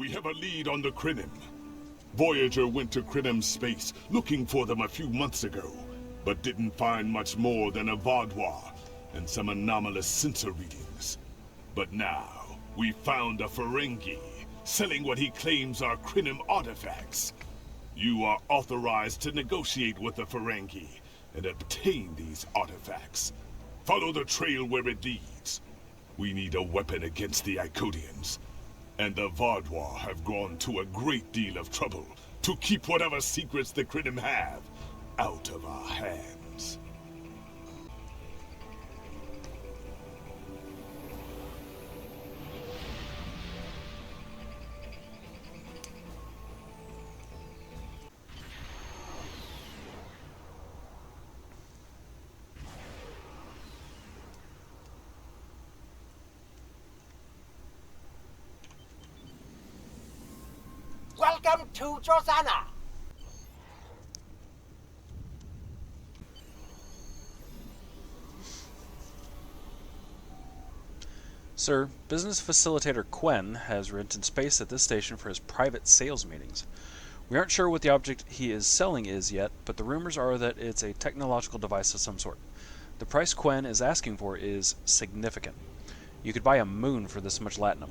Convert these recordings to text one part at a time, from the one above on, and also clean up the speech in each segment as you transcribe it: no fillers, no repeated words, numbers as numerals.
We have a lead on the Krynim. Voyager went to Krynim space looking for them a few months ago, but didn't find much more than a Vaadwaur and some anomalous sensor readings. But now, we found a Ferengi selling what he claims are Krynim artifacts. You are authorized to negotiate with the Ferengi and obtain these artifacts. Follow the trail where it leads. We need a weapon against the Iconians, and the Vaadwaur have gone to a great deal of trouble to keep whatever secrets the Krynim have out of our hands. Welcome to Josana. Sir, business facilitator Quen has rented space at this station for his private sales meetings. We aren't sure what the object he is selling is yet, but the rumors are that it's a technological device of some sort. The price Quen is asking for is significant. You could buy a moon for this much latinum.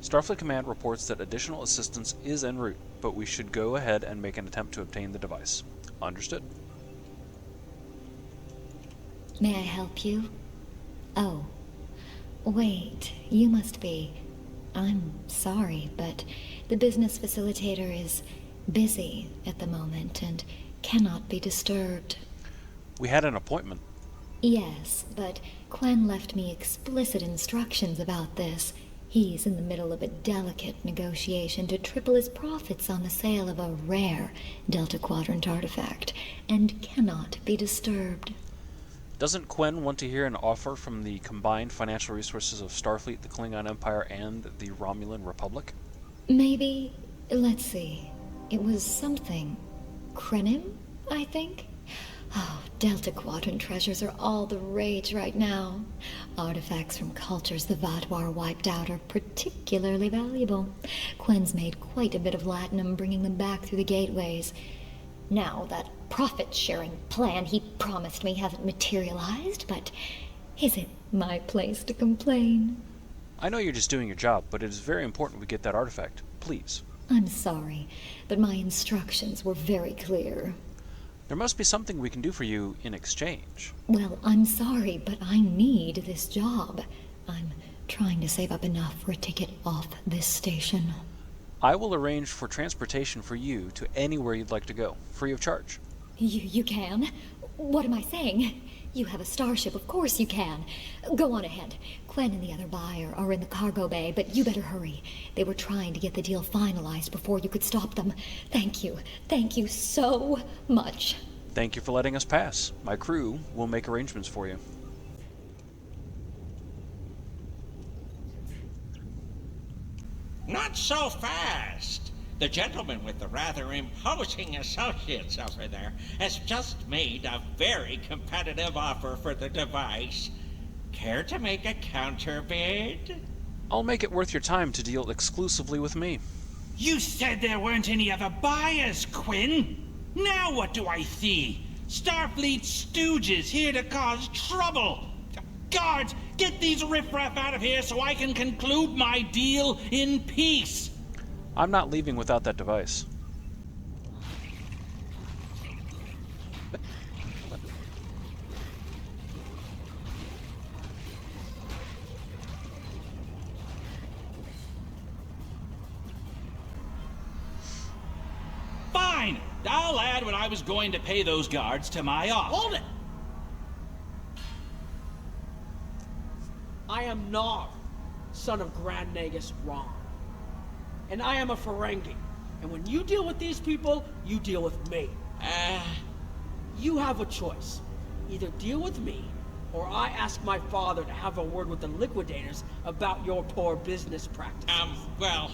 Starfleet Command reports that additional assistance is en route, but we should go ahead and make an attempt to obtain the device. Understood. May I help you? Oh. Wait, you must be... I'm sorry, but the business facilitator is busy at the moment and cannot be disturbed. We had an appointment. Yes, but Quen left me explicit instructions about this. He's in the middle of a delicate negotiation to triple his profits on the sale of a rare Delta Quadrant artifact, and cannot be disturbed. Doesn't Quen want to hear an offer from the combined financial resources of Starfleet, the Klingon Empire, and the Romulan Republic? Maybe, let's see, it was something. Krynim, I think? Oh, Delta Quadrant treasures are all the rage right now. Artifacts from cultures the Vaadwaur wiped out are particularly valuable. Quen's made quite a bit of latinum bringing them back through the gateways. Now, that profit-sharing plan he promised me hasn't materialized, but is it my place to complain? I know you're just doing your job, but it is very important we get that artifact. Please. I'm sorry, but my instructions were very clear. There must be something we can do for you in exchange. Well, I'm sorry, but I need this job. I'm trying to save up enough for a ticket off this station. I will arrange for transportation for you to anywhere you'd like to go, free of charge. You can? What am I saying? You have a starship, of course you can. Go on ahead. Quen and the other buyer are in the cargo bay, but you better hurry. They were trying to get the deal finalized before you could stop them. Thank you. Thank you so much. Thank you for letting us pass. My crew will make arrangements for you. Not so fast. The gentleman with the rather imposing associates over there has just made a very competitive offer for the device. Care to make a counterbid? I'll make it worth your time to deal exclusively with me. You said there weren't any other buyers, Quinn. Now what do I see? Starfleet stooges here to cause trouble. Guards, get these riffraff out of here so I can conclude my deal in peace. I'm not leaving without that device. Fine. I'll add what I was going to pay those guards to my offer. Hold it! I am Nar, son of Grand Nagus Ron. And I am a Ferengi. And when you deal with these people, you deal with me. You have a choice. Either deal with me, or I ask my father to have a word with the liquidators about your poor business practices. Well,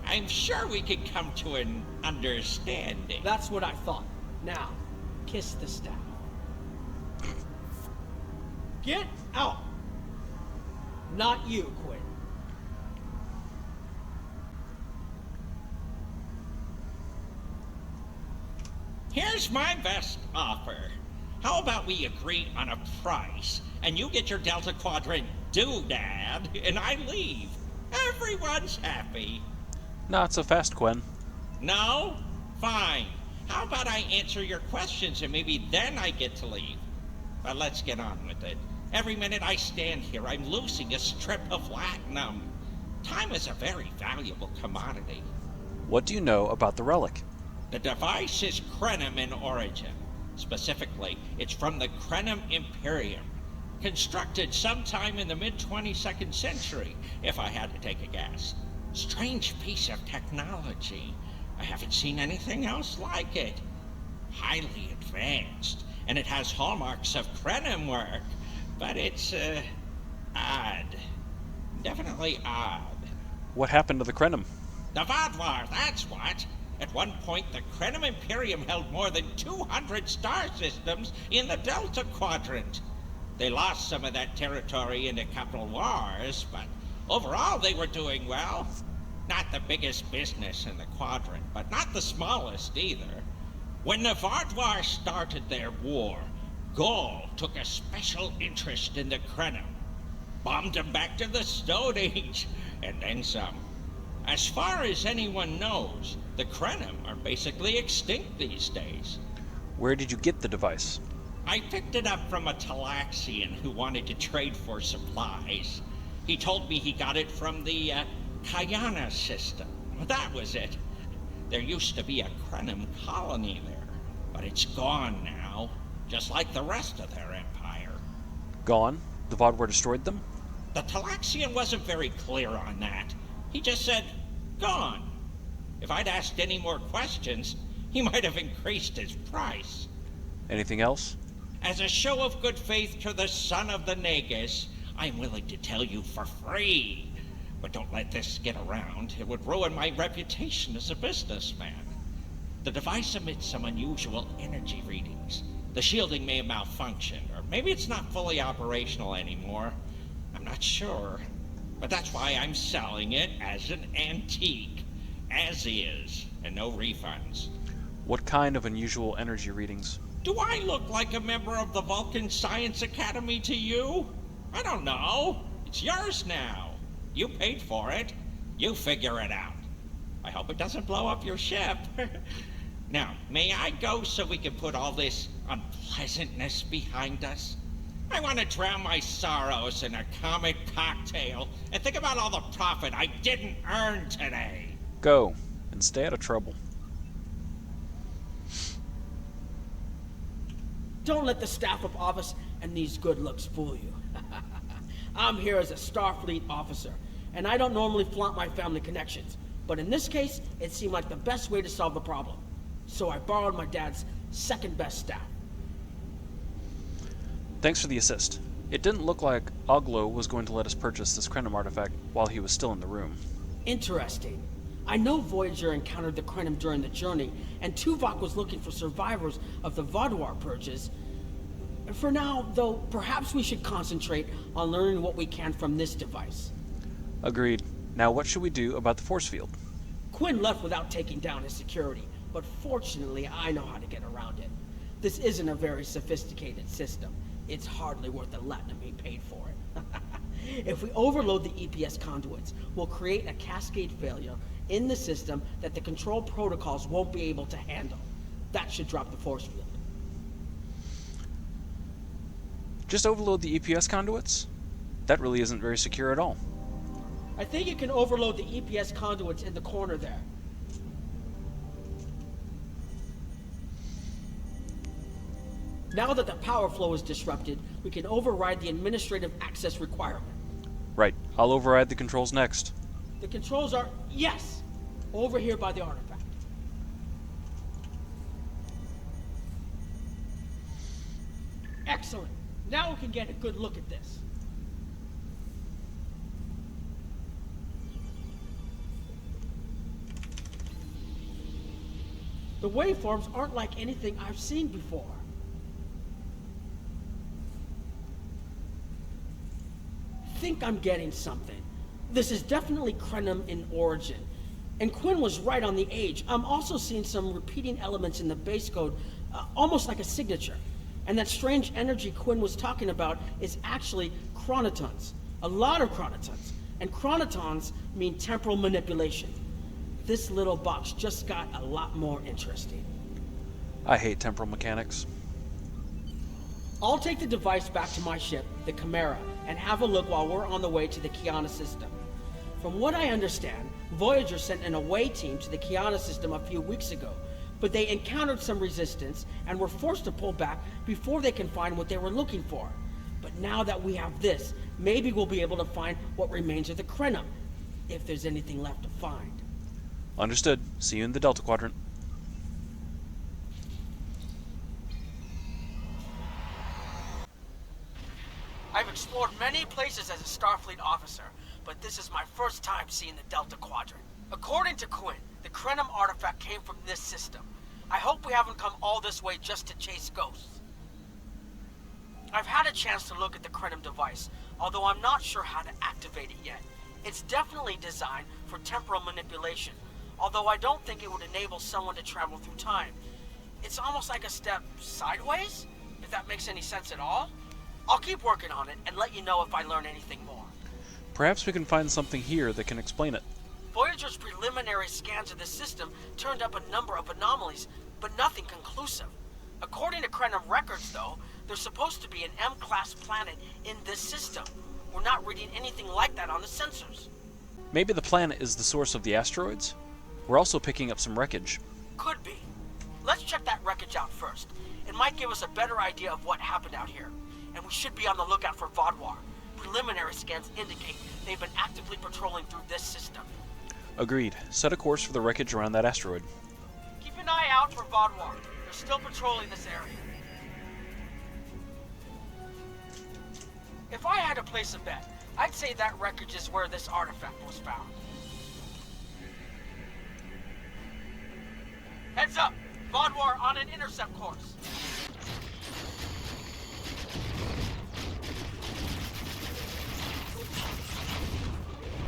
I'm sure we could come to an understanding. That's what I thought. Now, kiss the staff. Get out! Not you, Quinn. Here's my best offer. How about we agree on a price, and you get your Delta Quadrant doodad, and I leave? Everyone's happy. Not so fast, Quen. No? Fine. How about I answer your questions and maybe then I get to leave? But let's get on with it. Every minute I stand here, I'm losing a strip of platinum. Time is a very valuable commodity. What do you know about the relic? The device is Krenim in origin. Specifically, it's from the Krenim Imperium. Constructed sometime in the mid-22nd century, if I had to take a guess. Strange piece of technology. I haven't seen anything else like it. Highly advanced, and it has hallmarks of Krenim work, but it's, odd. Definitely odd. What happened to the Krenim? The Vaadwaur, that's what. At one point, the Krenim Imperium held more than 200 star systems in the Delta Quadrant. They lost some of that territory in the capital wars, but overall they were doing well. Not the biggest business in the quadrant, but not the smallest either. When the Vaadwaur started their war, Gaul took a special interest in the Krenim. Bombed them back to the Stone Age, and then some. As far as anyone knows, the Krenim are basically extinct these days. Where did you get the device? I picked it up from a Talaxian who wanted to trade for supplies. He told me he got it from the, Kayana system. That was it. There used to be a Krenim colony there, but it's gone now, just like the rest of their empire. Gone? The Vaadwaur destroyed them? The Talaxian wasn't very clear on that. He just said, gone. If I'd asked any more questions, he might have increased his price. Anything else? As a show of good faith to the son of the Nagus, I'm willing to tell you for free. But don't let this get around. It would ruin my reputation as a businessman. The device emits some unusual energy readings. The shielding may have malfunctioned, or maybe it's not fully operational anymore. I'm not sure. But that's why I'm selling it as an antique. As is, and no refunds. What kind of unusual energy readings? Do I look like a member of the Vulcan Science Academy to you? I don't know. It's yours now. You paid for it. You figure it out. I hope it doesn't blow up your ship. Now, may I go so we can put all this unpleasantness behind us? I want to drown my sorrows in a comic cocktail and think about all the profit I didn't earn today. Go, and stay out of trouble. Don't let the staff of office and these good looks fool you. I'm here as a Starfleet officer, and I don't normally flaunt my family connections, but in this case, it seemed like the best way to solve the problem. So I borrowed my dad's second best staff. Thanks for the assist. It didn't look like Oglo was going to let us purchase this Krenim artifact while he was still in the room. Interesting. I know Voyager encountered the Krenim during the journey, and Tuvok was looking for survivors of the Vaadwaur purges. For now, though, perhaps we should concentrate on learning what we can from this device. Agreed. Now what should we do about the force field? Quinn left without taking down his security, but fortunately I know how to get around it. This isn't a very sophisticated system. It's hardly worth the latinum he paid for it. If we overload the EPS conduits, we'll create a cascade failure in the system that the control protocols won't be able to handle. That should drop the force field. Just overload the EPS conduits? That really isn't very secure at all. I think you can overload the EPS conduits in the corner there. Now that the power flow is disrupted, we can override the administrative access requirement. Right. I'll override the controls next. The controls are, yes, over here by the artifact. Excellent. Now we can get a good look at this. The waveforms aren't like anything I've seen before. I think I'm getting something. This is definitely Krenim in origin. And Quinn was right on the age. I'm also seeing some repeating elements in the base code, almost like a signature. And that strange energy Quinn was talking about is actually chronotons. A lot of chronotons. And chronotons mean temporal manipulation. This little box just got a lot more interesting. I hate temporal mechanics. I'll take the device back to my ship, the Chimera, and have a look while we're on the way to the Kiana system. From what I understand, Voyager sent an away team to the Kiana system a few weeks ago, but they encountered some resistance and were forced to pull back before they can find what they were looking for. But now that we have this, maybe we'll be able to find what remains of the Krenim, if there's anything left to find. Understood. See you in the Delta Quadrant. I've explored many places as a Starfleet officer, but this is my first time seeing the Delta Quadrant. According to Quinn, the Krenim artifact came from this system. I hope we haven't come all this way just to chase ghosts. I've had a chance to look at the Krenim device, although I'm not sure how to activate it yet. It's definitely designed for temporal manipulation, although I don't think it would enable someone to travel through time. It's almost like a step sideways, if that makes any sense at all. I'll keep working on it and let you know if I learn anything more. Perhaps we can find something here that can explain it. Voyager's preliminary scans of the system turned up a number of anomalies, but nothing conclusive. According to Krenim records, though, there's supposed to be an M-class planet in this system. We're not reading anything like that on the sensors. Maybe the planet is the source of the asteroids? We're also picking up some wreckage. Could be. Let's check that wreckage out first. It might give us a better idea of what happened out here. And we should be on the lookout for Vaadwaur. Preliminary scans indicate they've been actively patrolling through this system. Agreed. Set a course for the wreckage around that asteroid. Keep an eye out for Vaadwaur. They're still patrolling this area. If I had to place a bet, I'd say that wreckage is where this artifact was found. Heads up! Vaadwaur on an intercept course.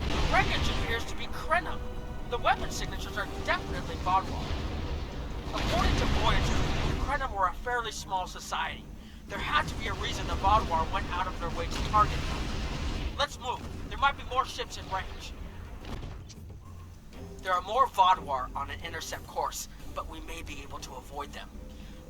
The wreckage appears to be Krenim. The weapon signatures are definitely Vaadwaur. According to Voyager, the Krenim were a fairly small society. There had to be a reason the Vaadwaur went out of their way to target them. Let's move. There might be more ships in range. There are more Vaadwaur on an intercept course, but we may be able to avoid them.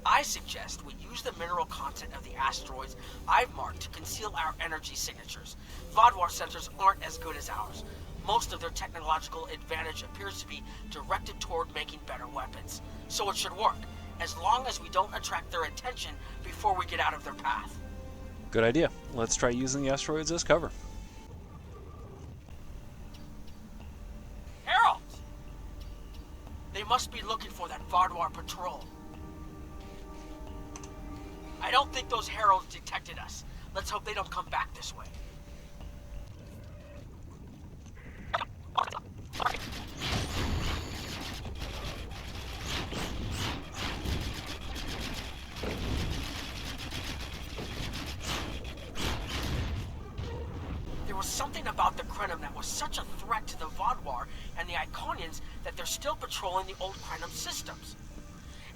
I suggest we use the mineral content of the asteroids I've marked to conceal our energy signatures. Vaadwaur sensors aren't as good as ours. Most of their technological advantage appears to be directed toward making better weapons. So it should work, as long as we don't attract their attention before we get out of their path. Good idea. Let's try using the asteroids as cover. Herald! They must be looking for that Vaadwaur patrol. I don't think those heralds detected us. Let's hope they don't come back this way. There was something about the Krenim that was such a threat to the Vaadwaur and the Iconians that they're still patrolling the old Krenim systems.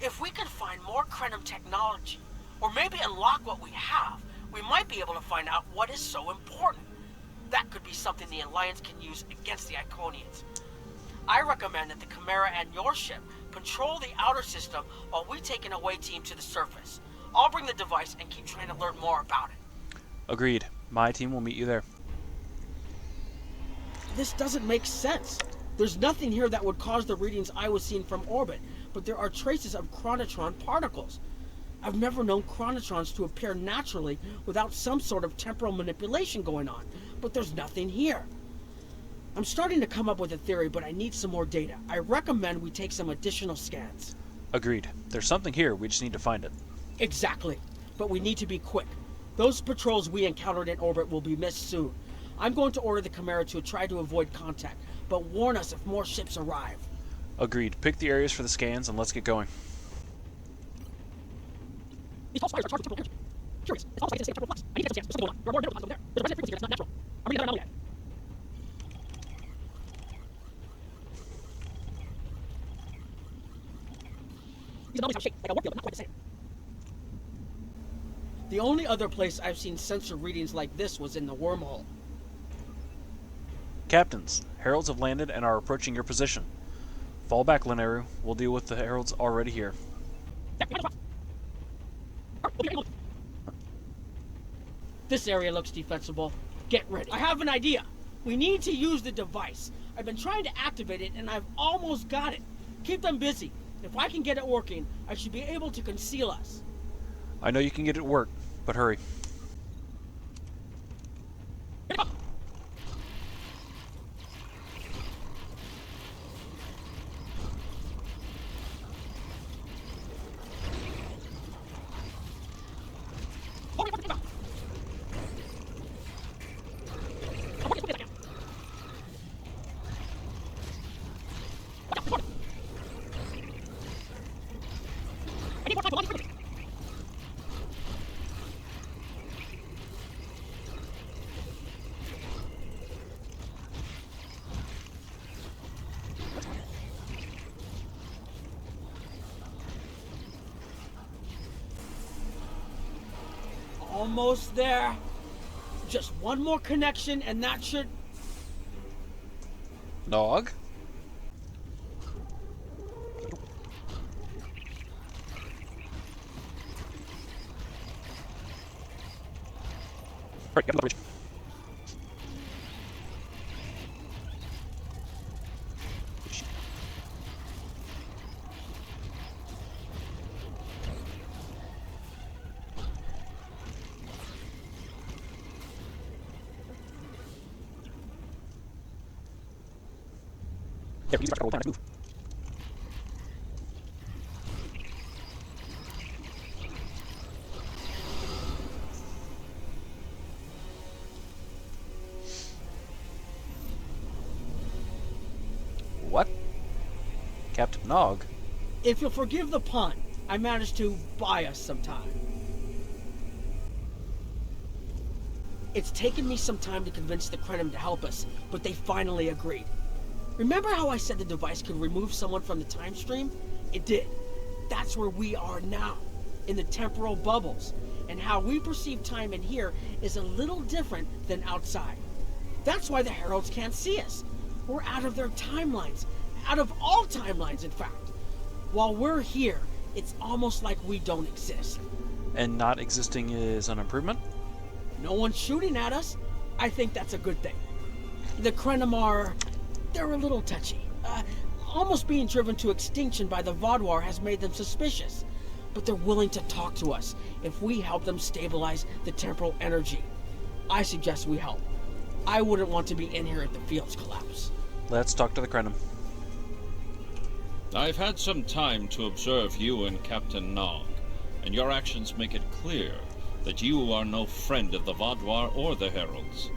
If we can find more Krenim technology, or maybe unlock what we have, we might be able to find out what is so important. That could be something the Alliance can use against the Iconians. I recommend that the Chimera and your ship patrol the outer system while we take an away team to the surface. I'll bring the device and keep trying to learn more about it. Agreed. My team will meet you there. This doesn't make sense. There's nothing here that would cause the readings I was seeing from orbit, but there are traces of chronotron particles. I've never known chronotrons to appear naturally without some sort of temporal manipulation going on, but there's nothing here. I'm starting to come up with a theory, but I need some more data. I recommend we take some additional scans. Agreed. There's something here, we just need to find it. Exactly, but we need to be quick. Those patrols we encountered in orbit will be missed soon. I'm going to order the Chimera to try to avoid contact, but warn us if more ships arrive. Agreed. Pick the areas for the scans and let's get going. These false fires are charged with temporal energy. Curious. It's almost like it's in the same temporal flux. I need to get some scans. There's something going on. There are more mineral deposits over there. There's a resonant frequency here that's not natural. I'm reading that anomaly. anomalies are shaped like a warp field, but not quite the same. The only other place I've seen sensor readings like this was in the wormhole. Captains, heralds have landed and are approaching your position. Fall back, Lineru. We'll deal with the heralds already here. This area looks defensible. Get ready. I have an idea. We need to use the device. I've been trying to activate it, and I've almost got it. Keep them busy. If I can get it working, I should be able to conceal us. I know you can get it to work, but hurry. Almost there. Just one more connection and that should... Nog? Right, get on the bridge. There, you start to go move. What? Captain Nog? If you'll forgive the pun, I managed to buy us some time. It's taken me some time to convince the Krenim to help us, but they finally agreed. Remember how I said the device could remove someone from the time stream? It did. That's where we are now, in the temporal bubbles. And how we perceive time in here is a little different than outside. That's why the heralds can't see us. We're out of their timelines. Out of all timelines, in fact. While we're here, it's almost like we don't exist. And not existing is an improvement? No one's shooting at us. I think that's a good thing. The Krenim are... they're a little touchy. Almost being driven to extinction by the Vaadwaur has made them suspicious. But they're willing to talk to us if we help them stabilize the temporal energy. I suggest we help. I wouldn't want to be in here if the fields collapse. Let's talk to the Krenim. I've had some time to observe you and Captain Nog, and your actions make it clear that you are no friend of the Vaadwaur or the Heralds.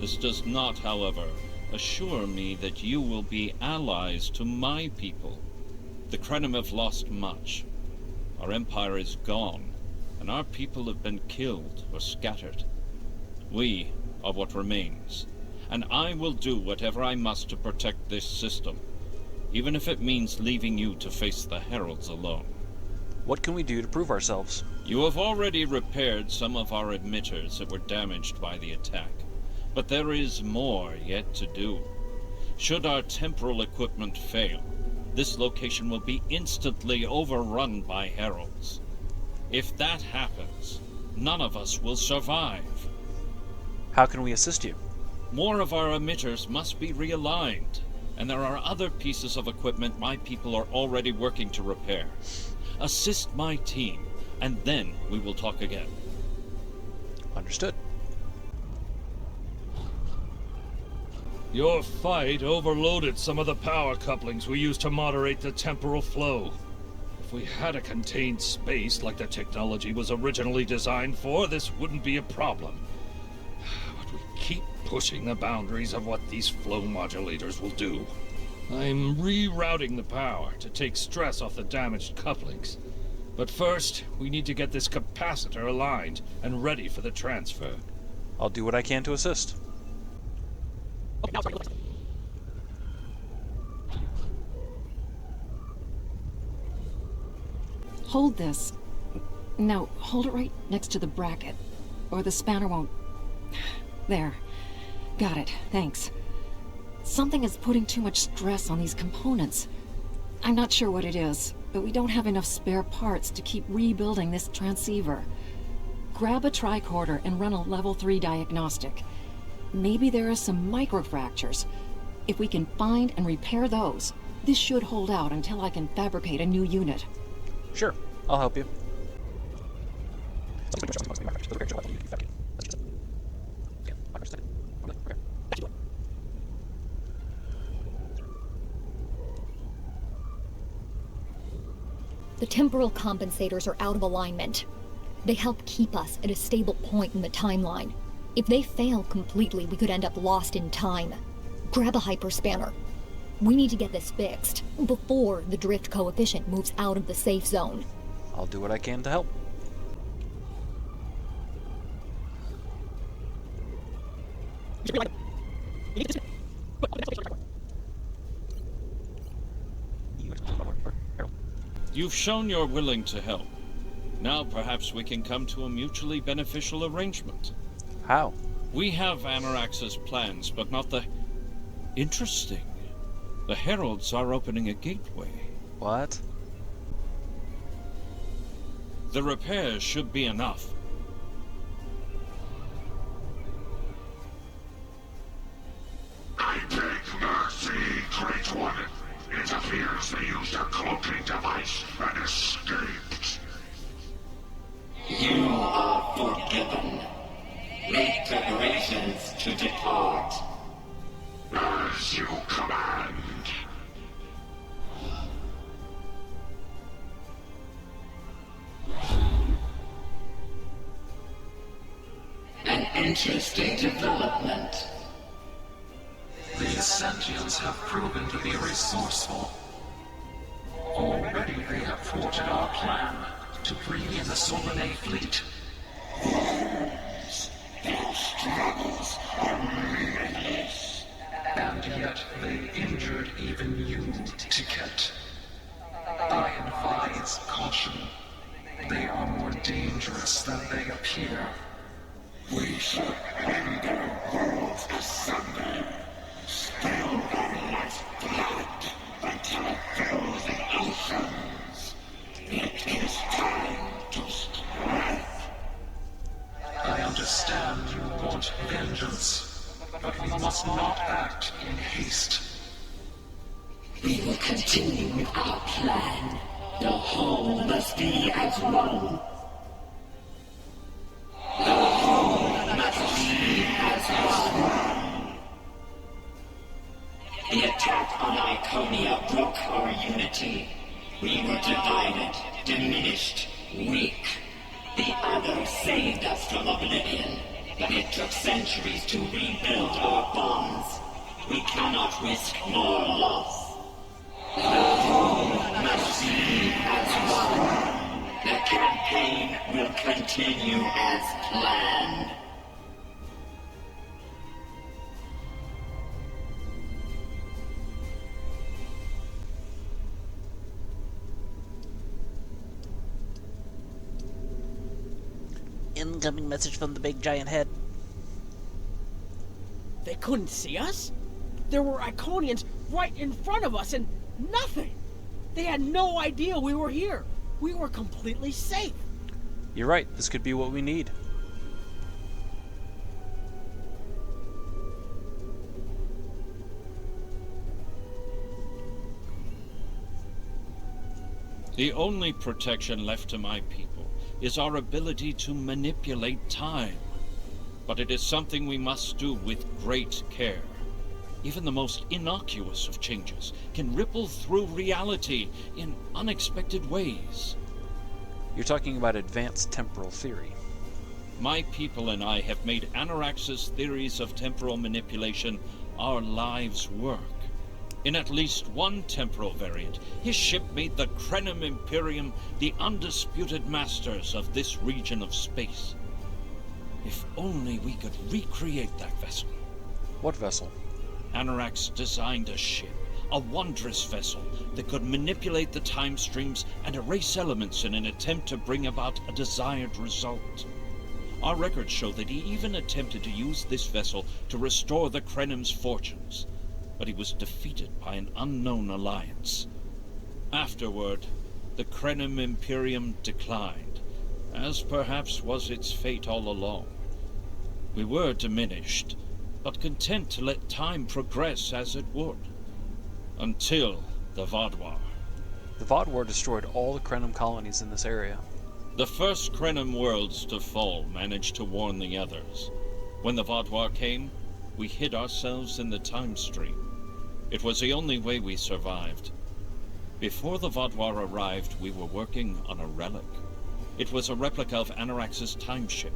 This does not, however, assure me that you will be allies to my people. The Krenim have lost much. Our empire is gone, and our people have been killed or scattered. We are what remains, and I will do whatever I must to protect this system, even if it means leaving you to face the Heralds alone. What can we do to prove ourselves? You have already repaired some of our emitters that were damaged by the attack, but there is more yet to do. Should our temporal equipment fail, this location will be instantly overrun by Heralds. If that happens, none of us will survive. How can we assist you? More of our emitters must be realigned, and there are other pieces of equipment my people are already working to repair. Assist my team, and then we will talk again. Understood. Your fight overloaded some of the power couplings we used to moderate the temporal flow. If we had a contained space like the technology was originally designed for, this wouldn't be a problem. But we keep pushing the boundaries of what these flow modulators will do. I'm rerouting the power to take stress off the damaged couplings. But first, we need to get this capacitor aligned and ready for the transfer. I'll do what I can to assist. Okay, now it's Hold this. No, hold it right next to the bracket, or the spanner won't... There. Got it, thanks. Something is putting too much stress on these components. I'm not sure what it is, but we don't have enough spare parts to keep rebuilding this transceiver. Grab a tricorder and run a level 3 diagnostic. Maybe there are some microfractures. If we can find and repair those, this should hold out until I can fabricate a new unit. Sure, I'll help you. The temporal compensators are out of alignment. They help keep us at a stable point in the timeline. If they fail completely, we could end up lost in time. Grab a hyperspanner. We need to get this fixed before the drift coefficient moves out of the safe zone. I'll do what I can to help. You've shown you're willing to help. Now perhaps we can come to a mutually beneficial arrangement. How? We have Anorax's plans, but not the... Interesting. The Heralds are opening a gateway. What? The repairs should be enough. I beg mercy, Great One. It appears they used a cloaking device and escaped. You are forgiven. Make preparations to depart. As you command. An interesting development. These sentients have proven to be resourceful. Already they have thwarted our plan to bring in the Solanae fleet. Their struggles are meaningless. And yet they injured even you, Ticket. I advise caution. They are more dangerous than they appear. We shall render worlds asunder. Spill their last blood until it fills the oceans. It is time to strike. I understand you want vengeance, but we must not act in haste. We will continue with our plan. The whole must be as one. The whole must be as one. The attack on Iconia broke our unity. We were divided, diminished, weak. The others saved us from oblivion, but it took centuries to rebuild our bonds. We cannot risk more loss. The whole must be as one. The campaign will continue as planned. Incoming message from the big giant head. They couldn't see us? There were Iconians right in front of us and nothing! They had no idea we were here. We were completely safe. You're right, this could be what we need. The only protection left to my people is our ability to manipulate time. But it is something we must do with great care. Even the most innocuous of changes can ripple through reality in unexpected ways. You're talking about advanced temporal theory. My people and I have made Anorax's theories of temporal manipulation our lives' work. In at least one temporal variant, his ship made the Krenim Imperium the undisputed masters of this region of space. If only we could recreate that vessel. What vessel? Anorax designed a ship, A wondrous vessel that could manipulate the time streams and erase elements in an attempt to bring about a desired result. Our records show that he even attempted to use this vessel to restore the Krenim's fortunes, but he was defeated by an unknown alliance. Afterward, the Krenim Imperium declined, as perhaps was its fate all along. We were diminished, but content to let time progress as it would. Until the Vaadwaur. The Vaadwaur destroyed all the Krenim colonies in this area. The first Krenim worlds to fall managed to warn the others. When the Vaadwaur came, we hid ourselves in the time stream. It was the only way we survived. Before the Vaadwaur arrived, we were working on a relic. It was a replica of Anarax's time ship.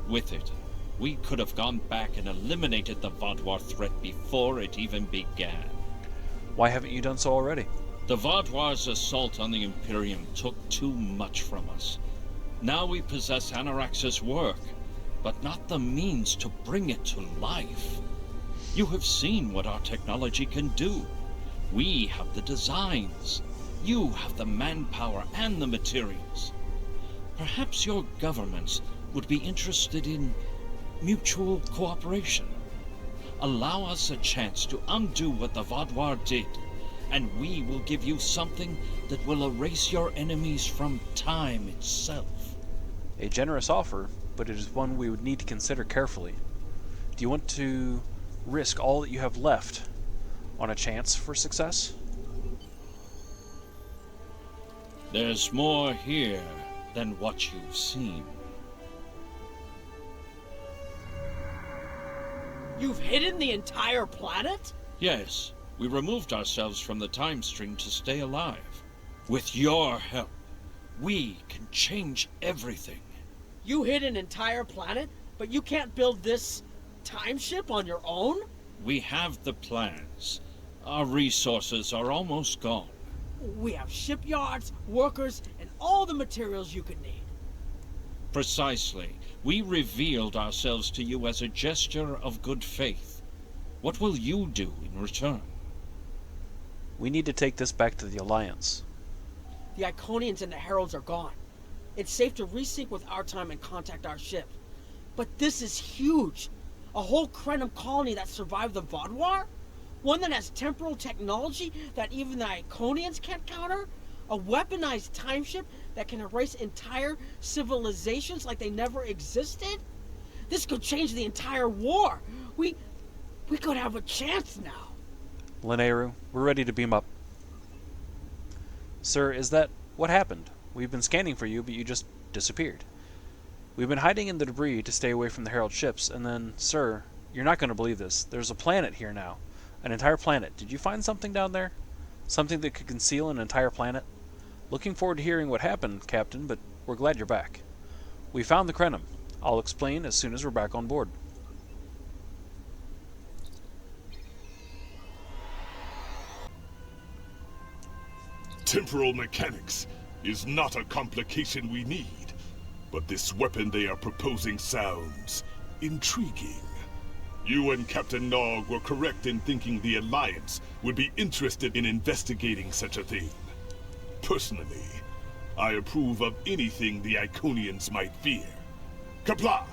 With it, we could have gone back and eliminated the Vaadwaur threat before it even began. Why haven't you done so already? The Vaadwaur's assault on the Imperium took too much from us. Now we possess Anarax's work, but not the means to bring it to life. You have seen what our technology can do. We have the designs. You have the manpower and the materials. Perhaps your governments would be interested in mutual cooperation. Allow us a chance to undo what the Vaadwaur did, and we will give you something that will erase your enemies from time itself. A generous offer, but it is one we would need to consider carefully. Do you want to risk all that you have left on a chance for success? There's more here than what you've seen. You've hidden the entire planet? Yes, we removed ourselves from the time stream to stay alive. With your help, we can change everything. You hid an entire planet, but you can't build this time ship on your own? We have the plans. Our resources are almost gone. We have shipyards, workers, and all the materials you could need. Precisely. We revealed ourselves to you as a gesture of good faith. What will you do in return? We need to take this back to the Alliance. The Iconians and the Heralds are gone. It's safe to resync with our time and contact our ship. But this is huge. A whole Krenim colony that survived the Vaadwaur? One that has temporal technology that even the Iconians can't counter? A weaponized time ship that can erase entire civilizations like they never existed? This could change the entire war. We could have a chance now. Linearu, we're ready to beam up. Sir, is that what happened? We've been scanning for you, but you just disappeared. We've been hiding in the debris to stay away from the Herald ships, and then, sir, you're not going to believe this. There's a planet here now. An entire planet. Did you find something down there? Something that could conceal an entire planet? Looking forward to hearing what happened, Captain, but we're glad you're back. We found the Krenim. I'll explain as soon as we're back on board. Temporal mechanics is not a complication we need, but this weapon they are proposing sounds intriguing. You and Captain Nog were correct in thinking the Alliance would be interested in investigating such a thing. Personally, I approve of anything the Iconians might fear. Kapla!